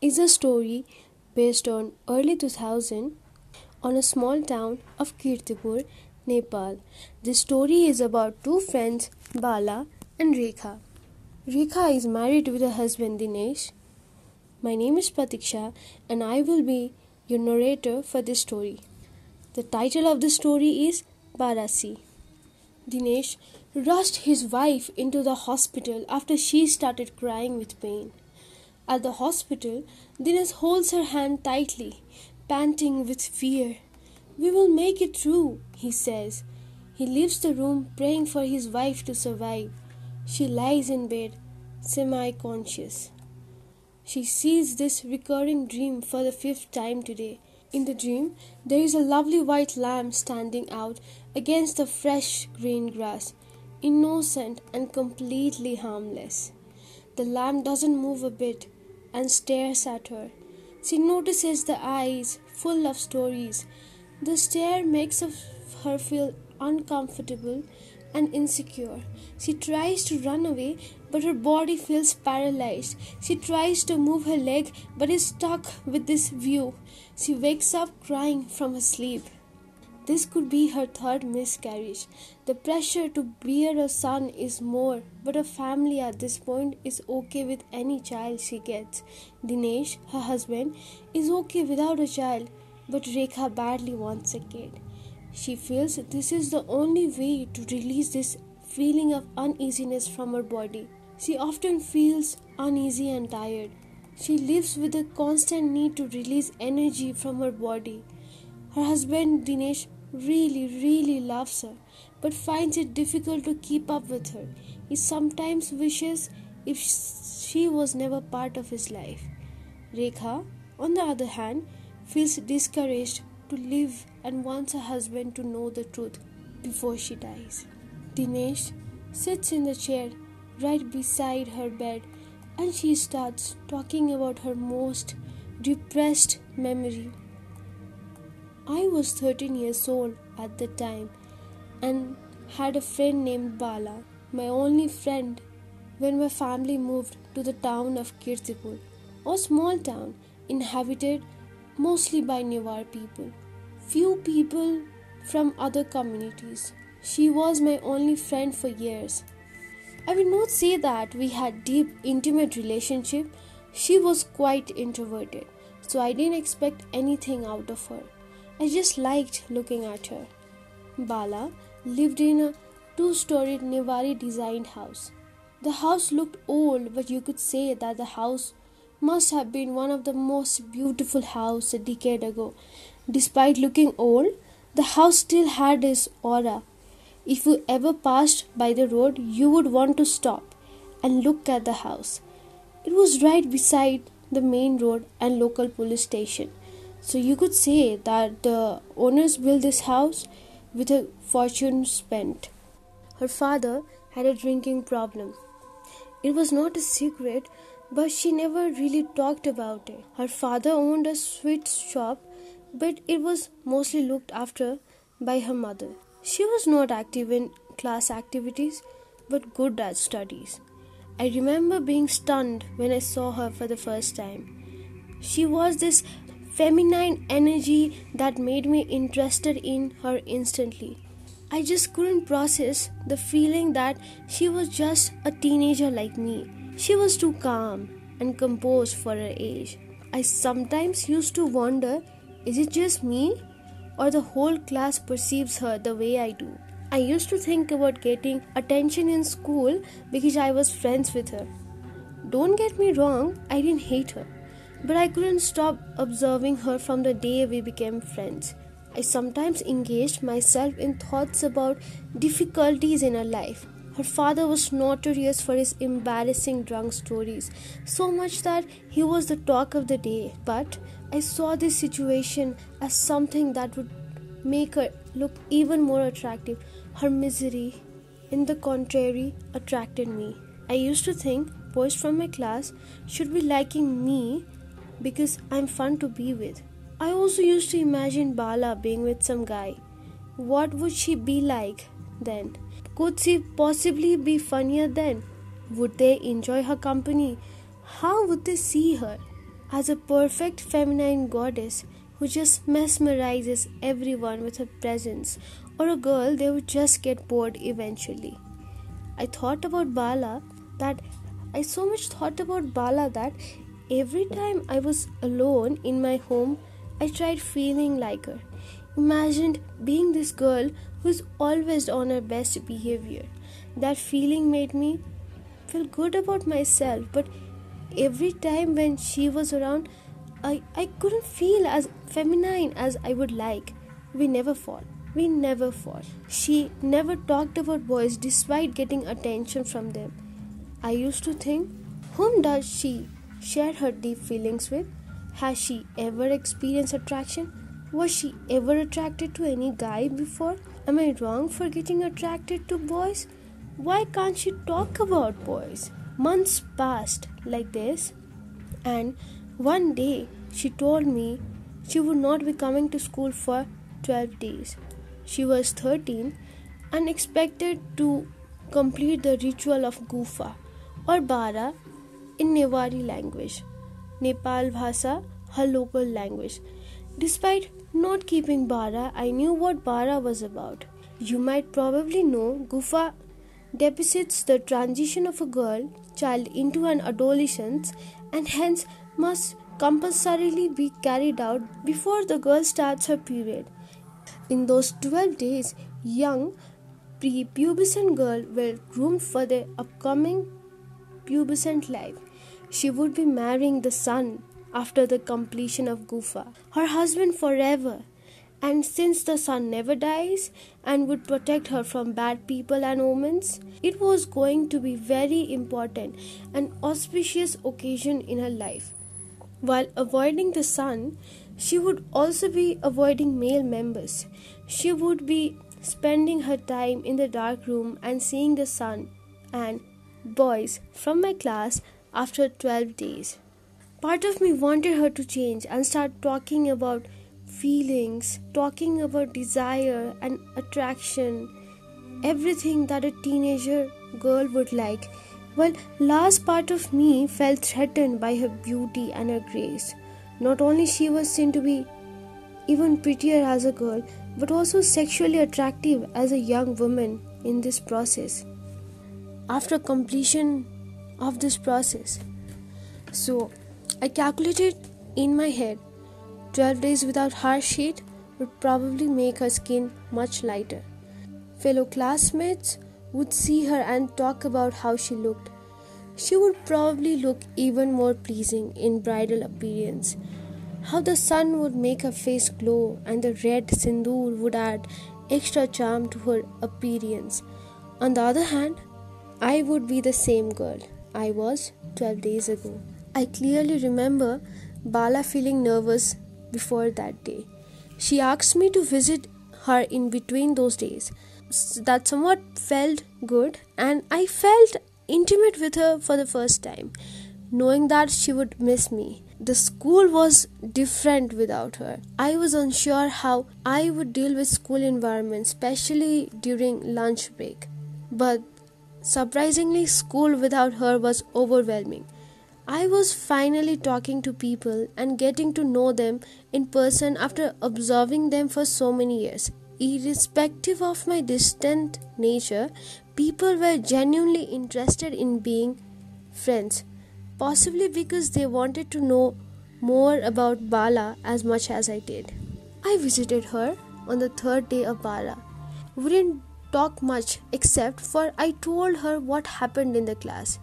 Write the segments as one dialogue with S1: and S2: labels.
S1: is a story based on early 2000 on a small town of Kirtipur, Nepal. The story is about two friends, Bala and Rekha. Rekha is married with her husband Dinesh. My name is Pratikshya and I will be your narrator for this story. The title of the story is Bara. Dinesh rushed his wife into the hospital after she started crying with pain. At the hospital, Dinesh holds her hand tightly, panting with fear. "We will make it through," he says. He leaves the room praying for his wife to survive. She lies in bed, semi-conscious. She sees this recurring dream for the fifth time today. In the dream, there is a lovely white lamb standing out against the fresh green grass, innocent and completely harmless. The lamb doesn't move a bit and stares at her. She notices the eyes full of stories. The stare makes her feel uncomfortable and insecure. She tries to run away, but her body feels paralyzed. She tries to move her leg, but is stuck with this view. She wakes up crying from her sleep. This could be her third miscarriage. The pressure to bear a son is more, but her family at this point is okay with any child she gets. Dinesh, her husband, is okay without a child, but Rekha badly wants a kid. She feels this is the only way to release this feeling of uneasiness from her body. She often feels uneasy and tired. She lives with a constant need to release energy from her body. Her husband Dinesh really loves her, but finds it difficult to keep up with her. He sometimes wishes if she was never part of his life. Rekha, on the other hand, feels discouraged to live and wants her husband to know the truth before she dies. Dinesh sits in the chair right beside her bed and she starts talking about her most depressed memory. "I was 13 years old at the time and had a friend named Bala, my only friend, when my family moved to the town of Kirtipur, a small town inhabited mostly by Newar people. Few people from other communities. She was my only friend for years. I will not say that we had deep, intimate relationship. She was quite introverted, so I didn't expect anything out of her. I just liked looking at her. Bala lived in a two-storied Newari designed house. The house looked old, but you could say that the house must have been one of the most beautiful houses a decade ago. Despite looking old, the house still had its aura. If you ever passed by the road, you would want to stop and look at the house. It was right beside the main road and local police station. So you could say that the owners built this house with a fortune spent. Her father had a drinking problem. It was not a secret, but she never really talked about it. Her father owned a sweet shop, but it was mostly looked after by her mother. She was not active in class activities, but good at studies. I remember being stunned when I saw her for the first time. She was this feminine energy that made me interested in her instantly. I just couldn't process the feeling that she was just a teenager like me. She was too calm and composed for her age. I sometimes used to wonder, is it just me or the whole class perceives her the way I do? I used to think about getting attention in school because I was friends with her. Don't get me wrong, I didn't hate her, but I couldn't stop observing her from the day we became friends. I sometimes engaged myself in thoughts about difficulties in her life. Her father was notorious for his embarrassing drunk stories, so much that he was the talk of the day. But I saw this situation as something that would make her look even more attractive. Her misery, in the contrary, attracted me. I used to think boys from my class should be liking me because I'm fun to be with. I also used to imagine Bala being with some guy. What would she be like then? Could she possibly be funnier then? Would they enjoy her company? How would they see her? as a perfect feminine goddess who just mesmerizes everyone with her presence, or a girl they would just get bored eventually. I thought about Bala that I so much thought about Bala that every time I was alone in my home, I tried feeling like her. Imagined being this girl who is always on her best behavior. That feeling made me feel good about myself, but every time when she was around, I couldn't feel as feminine as I would like. We never fought. We never fought. She never talked about boys despite getting attention from them. I used to think, whom does she share her deep feelings with? Has she ever experienced attraction? Was she ever attracted to any guy before? Am I wrong for getting attracted to boys? Why can't she talk about boys? Months passed like this, and one day she told me she would not be coming to school for 12 days. She was 13 and expected to complete the ritual of gufa or Bara in Newari language, Nepal Bhasa, her local language. Despite not keeping Bara, I knew what Bara was about. You might probably know gufa depicts the transition of a girl child into an adolescent and hence must compulsorily be carried out before the girl starts her period. In those 12 days, young pre-pubescent girl were groomed for their upcoming pubescent life. She would be marrying the sun after the completion of gufa, her husband forever. And since the sun never dies and would protect her from bad people and omens, it was going to be very important and auspicious occasion in her life. While avoiding the sun, she would also be avoiding male members. She would be spending her time in the dark room and seeing the sun and boys from my class after 12 days. Part of me wanted her to change and start talking about feelings, talking about desire and attraction, everything that a teenager girl would like, while last part of me felt threatened by her beauty and her grace. Not only she was seen to be even prettier as a girl, but also sexually attractive as a young woman in this process. After completion of this process, so I calculated in my head 12 days without her sheet would probably make her skin much lighter. Fellow classmates would see her and talk about how she looked. She would probably look even more pleasing in bridal appearance. How the sun would make her face glow and the red sindoor would add extra charm to her appearance. On the other hand, I would be the same girl I was 12 days ago. I clearly remember Bala feeling nervous before that day. She asked me to visit her in between those days. That somewhat felt good, and I felt intimate with her for the first time, knowing that she would miss me. The school was different without her. I was unsure how I would deal with school environment, especially during lunch break. But surprisingly, school without her was overwhelming. I was finally talking to people and getting to know them in person after observing them for so many years. Irrespective of my distant nature, people were genuinely interested in being friends, possibly because they wanted to know more about Bala as much as I did. I visited her on the third day of Bara. We didn't talk much except for I told her what happened in the class.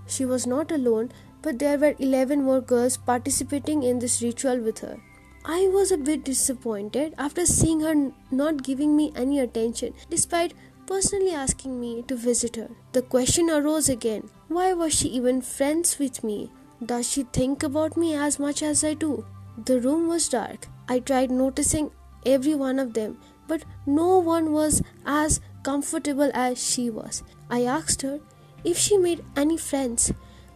S1: She was not alone, but there were 11 more girls participating in this ritual with her. I was a bit disappointed after seeing her not giving me any attention, despite personally asking me to visit her. The question arose again, why was she even friends with me? Does she think about me as much as I do? The room was dark. I tried noticing every one of them, but no one was as comfortable as she was. I asked her if she made any friends,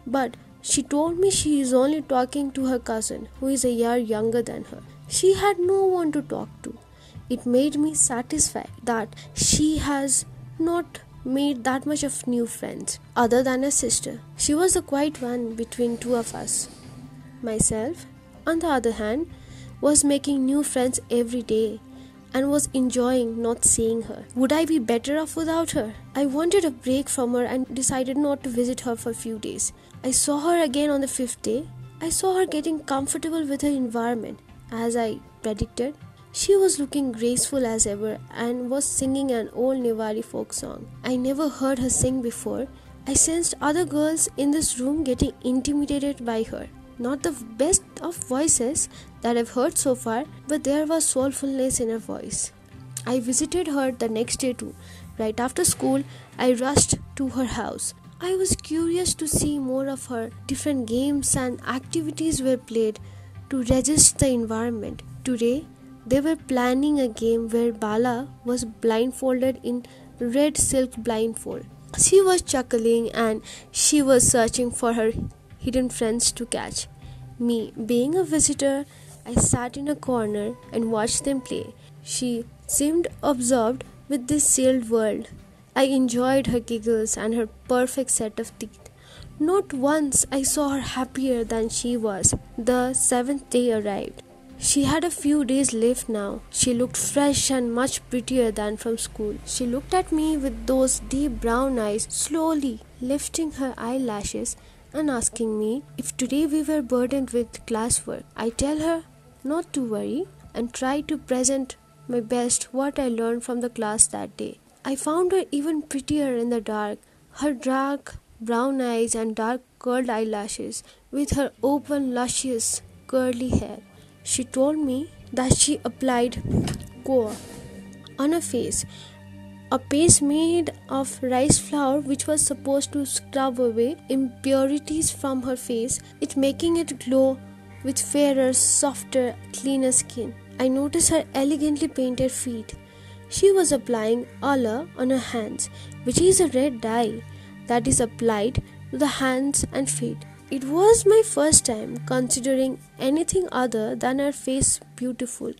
S1: but she told me she is only talking to her cousin, who is a year younger than her. She had no one to talk to. It made me satisfied that she has not made that much of new friends, other than her sister. She was the quiet one between two of us. Myself, on the other hand, was making new friends every day and was enjoying not seeing her. Would I be better off without her? I wanted a break from her and decided not to visit her for a few days. I saw her again on the fifth day. I saw her getting comfortable with her environment. As I predicted, she was looking graceful as ever and was singing an old Newari folk song. I never heard her sing before. I sensed other girls in this room getting intimidated by her. Not the best of voices that I've heard so far, but there was soulfulness in her voice. I visited her the next day too. Right after school, I rushed to her house. I was curious to see more of her. Different games and activities were played to register the environment. Today, they were planning a game where Bala was blindfolded in red silk blindfold. She was chuckling and she was searching for her hidden friends to catch. Me, being a visitor, I sat in a corner and watched them play. She seemed absorbed with this sealed world. I enjoyed her giggles and her perfect set of teeth. Not once I saw her happier than she was. The seventh day arrived. She had a few days left now. She looked fresh and much prettier than from school. She looked at me with those deep brown eyes, slowly lifting her eyelashes and asking me if today we were burdened with classwork. I tell her not to worry and try to present my best what I learned from the class that day. I found her even prettier in the dark. Her dark brown eyes and dark curled eyelashes with her open luscious curly hair. She told me that she applied gufa on her face, a paste made of rice flour which was supposed to scrub away impurities from her face, it making it glow with fairer, softer, cleaner skin. I noticed her elegantly painted feet. She was applying Allah on her hands, which is a red dye that is applied to the hands and feet. It was my first time considering anything other than her face beautiful.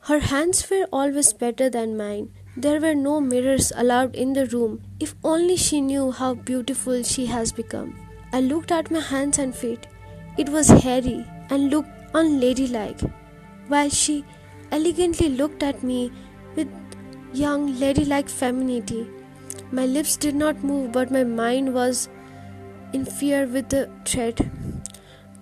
S1: Her hands were always better than mine. There were no mirrors allowed in the room. If only she knew how beautiful she has become. I looked at my hands and feet. It was hairy and looked unladylike, while she elegantly looked at me with young ladylike femininity. My lips did not move, but my mind was in fear with the threat.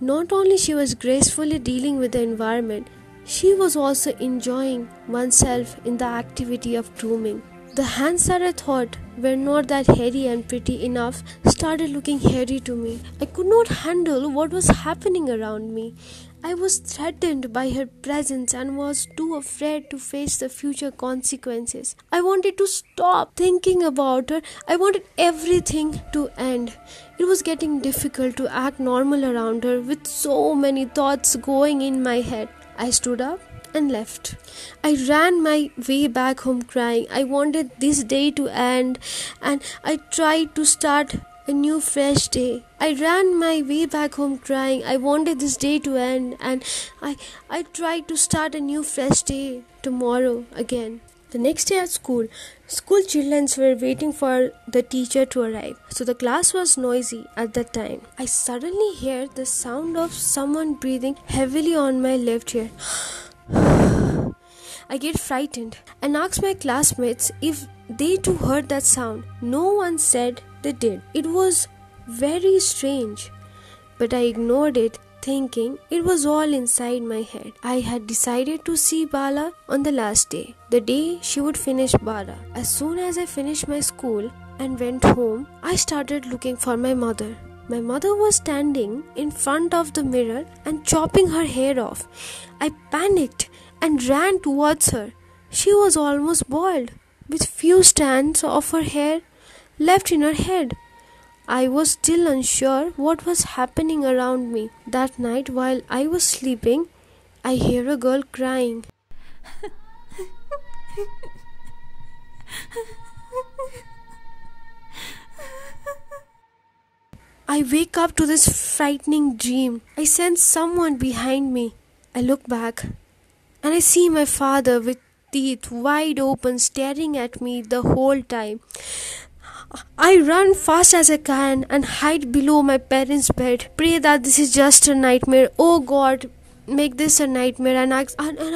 S1: Not only she was gracefully dealing with the environment, she was also enjoying oneself in the activity of grooming. The hands that I thought were not that hairy and pretty enough started looking hairy to me. I could not handle what was happening around me. I was threatened by her presence and was too afraid to face the future consequences. I wanted to stop thinking about her. I wanted everything to end. It was getting difficult to act normal around her with so many thoughts going in my head. I stood up and left. I ran my way back home crying. I wanted this day to end and I tried to start a new fresh day. I ran my way back home crying. I wanted this day to end and I tried to start a new fresh day tomorrow again. The next day at school children were waiting for the teacher to arrive. So the class was noisy at that time. I suddenly hear the sound of someone breathing heavily on my left ear. I get frightened and ask my classmates if they too heard that sound. No one said they did. It was very strange, but I ignored it, thinking it was all inside my head. I had decided to see Bala on the last day, the day she would finish Bara. As soon as I finished my school and went home, I started looking for my mother. My mother was standing in front of the mirror and chopping her hair off. I panicked and ran towards her. She was almost bald, with few strands of her hair left in her head. I was still unsure what was happening around me. That night while I was sleeping, I hear a girl crying. I wake up to this frightening dream. I sense someone behind me. I look back and I see my father with teeth wide open staring at me the whole time. I run fast as I can and hide below my parents' bed. Pray that this is just a nightmare. Oh God, make this a nightmare. And I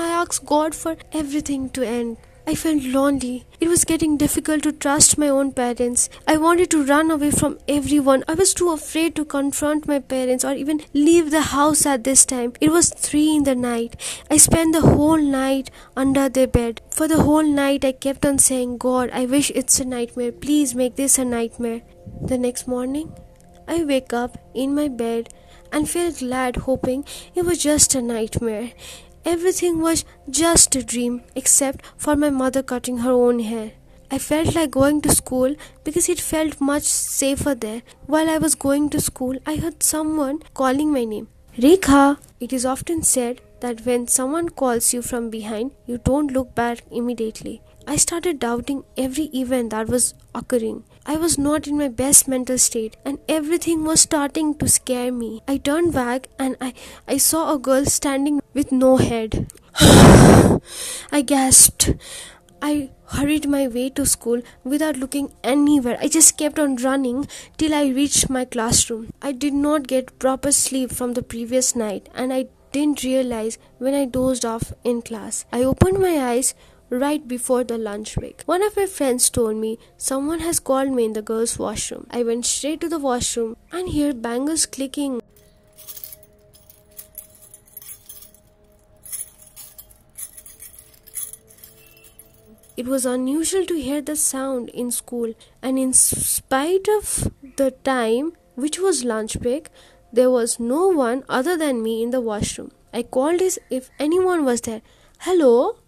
S1: ask God for everything to end. I felt lonely. It was getting difficult to trust my own parents. I wanted to run away from everyone. I was too afraid to confront my parents or even leave the house at this time. It was 3 in the night. I spent the whole night under their bed. For the whole night I kept on saying, God, I wish it's a nightmare. Please make this a nightmare. The next morning, I wake up in my bed and feel glad, hoping it was just a nightmare. Everything was just a dream, except for my mother cutting her own hair. I felt like going to school because it felt much safer there. While I was going to school, I heard someone calling my name. Rekha! It is often said that when someone calls you from behind, you don't look back immediately. I started doubting every event that was occurring. I was not in my best mental state and everything was starting to scare me. I turned back and I saw a girl standing with no head. I gasped. I hurried my way to school without looking anywhere. I just kept on running till I reached my classroom. I did not get proper sleep from the previous night and I didn't realize when I dozed off in class. I opened my eyes right before the lunch break. One of my friends told me someone has called me in the girls' washroom. I went straight to the washroom and heard bangles clicking. It was unusual to hear the sound in school, and in spite of the time, which was lunch break, there was no one other than me in the washroom. I called as if anyone was there. Hello?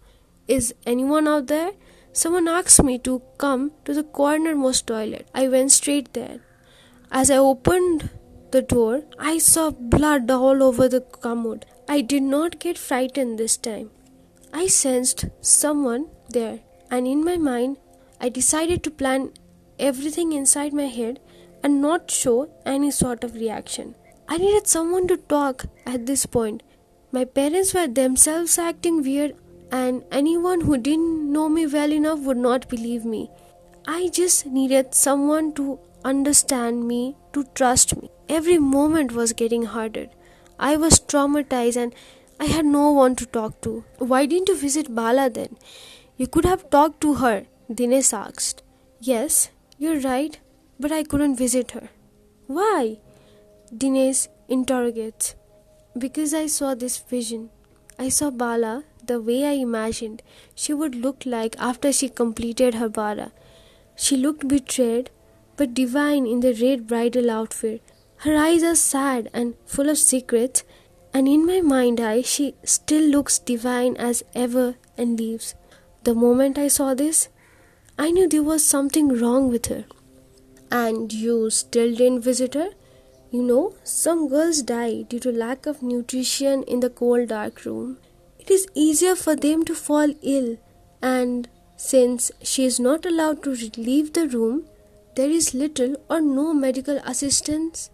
S1: Is anyone out there? Someone asked me to come to the cornermost toilet. I went straight there. As I opened the door, I saw blood all over the commode. I did not get frightened this time. I sensed someone there, and in my mind, I decided to plan everything inside my head and not show any sort of reaction. I needed someone to talk at this point. My parents were themselves acting weird, and anyone who didn't know me well enough would not believe me. I just needed someone to understand me, to trust me. Every moment was getting harder. I was traumatized and I had no one to talk to. Why didn't you visit Bala then? You could have talked to her, Dinesh asked. Yes, you're right, but I couldn't visit her. Why? Dinesh interrogates. Because I saw this vision. I saw Bala the way I imagined she would look like after she completed her Bara. She looked betrayed but divine in the red bridal outfit. Her eyes are sad and full of secrets, and in my mind's eye she still looks divine as ever and leaves. The moment I saw this, I knew there was something wrong with her. And you still didn't visit her? You know, some girls die due to lack of nutrition in the cold dark room. It is easier for them to fall ill, and since she is not allowed to leave the room, there is little or no medical assistance,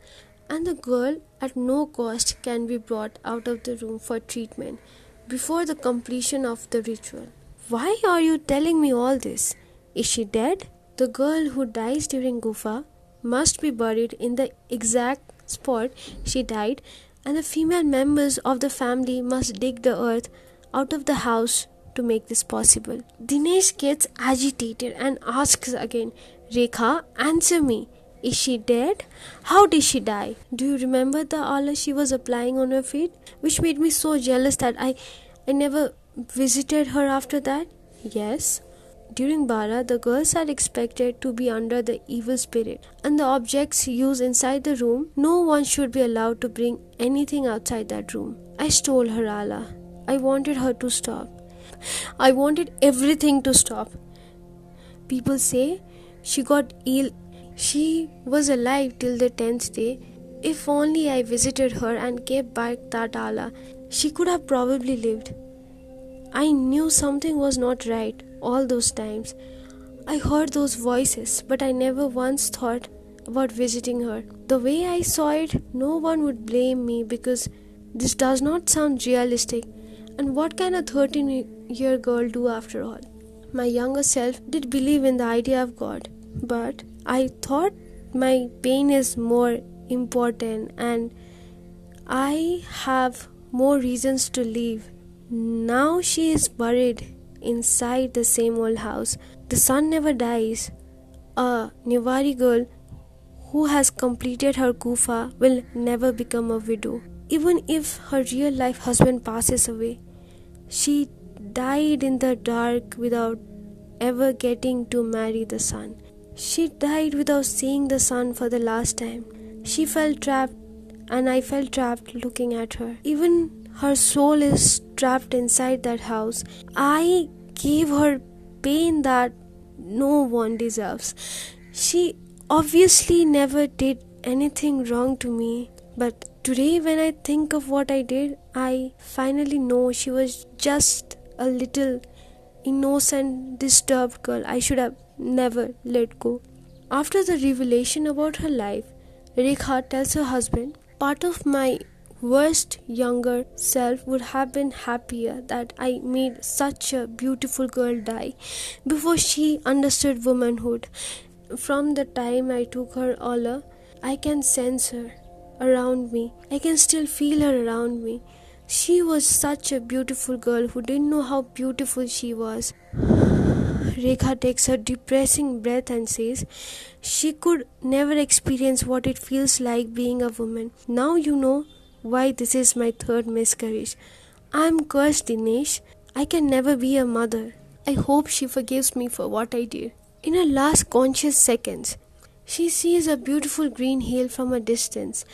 S1: and the girl at no cost can be brought out of the room for treatment before the completion of the ritual. Why are you telling me all this? Is she dead? The girl who dies during gufa must be buried in the exact spot she died, and the female members of the family must dig the earth out of the house to make this possible. Dinesh gets agitated and asks again, Rekha, answer me. Is she dead? How did she die? Do you remember the oil she was applying on her feet? Which made me so jealous that I never visited her after that? Yes. During Bara, the girls are expected to be under the evil spirit, and the objects used inside the room, no one should be allowed to bring anything outside that room. I stole her Allah. I wanted her to stop. I wanted everything to stop. People say she got ill. She was alive till the 10th day. If only I visited her and kept back that Allah, she could have probably lived. I knew something was not right all those times. I heard those voices, but I never once thought about visiting her. The way I saw it, no one would blame me because this does not sound realistic. And what can a 13-year girl do after all? My younger self did believe in the idea of God. But I thought my pain is more important and I have more reasons to leave. Now she is buried inside the same old house. The son never dies. A Niwari girl who has completed her gufa will never become a widow. Even if her real life husband passes away, she died in the dark without ever getting to marry the son. She died without seeing the sun for the last time. She felt trapped, and I felt trapped looking at her. Even her soul is trapped inside that house. I gave her pain that no one deserves. She obviously never did anything wrong to me, but today, when I think of what I did, I finally know she was just a little innocent, disturbed girl I should have never let go. After the revelation about her life, Rekha tells her husband, part of my worst younger self would have been happier that I made such a beautiful girl die before she understood womanhood. From the time I took her Ola, I can sense her around me. I can still feel her around me. She was such a beautiful girl who didn't know how beautiful she was. Rekha takes a depressing breath and says, she could never experience what it feels like being a woman. Now you know why this is my third miscarriage. I'm cursed, Dinesh. I can never be a mother. I hope she forgives me for what I did. In her last conscious seconds, she sees a beautiful green hill from a distance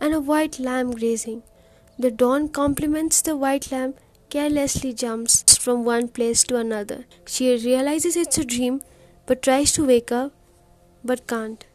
S1: and a white lamb grazing. The dawn compliments the white lamb, carelessly jumps from one place to another. She realizes it's a dream, but tries to wake up, but can't.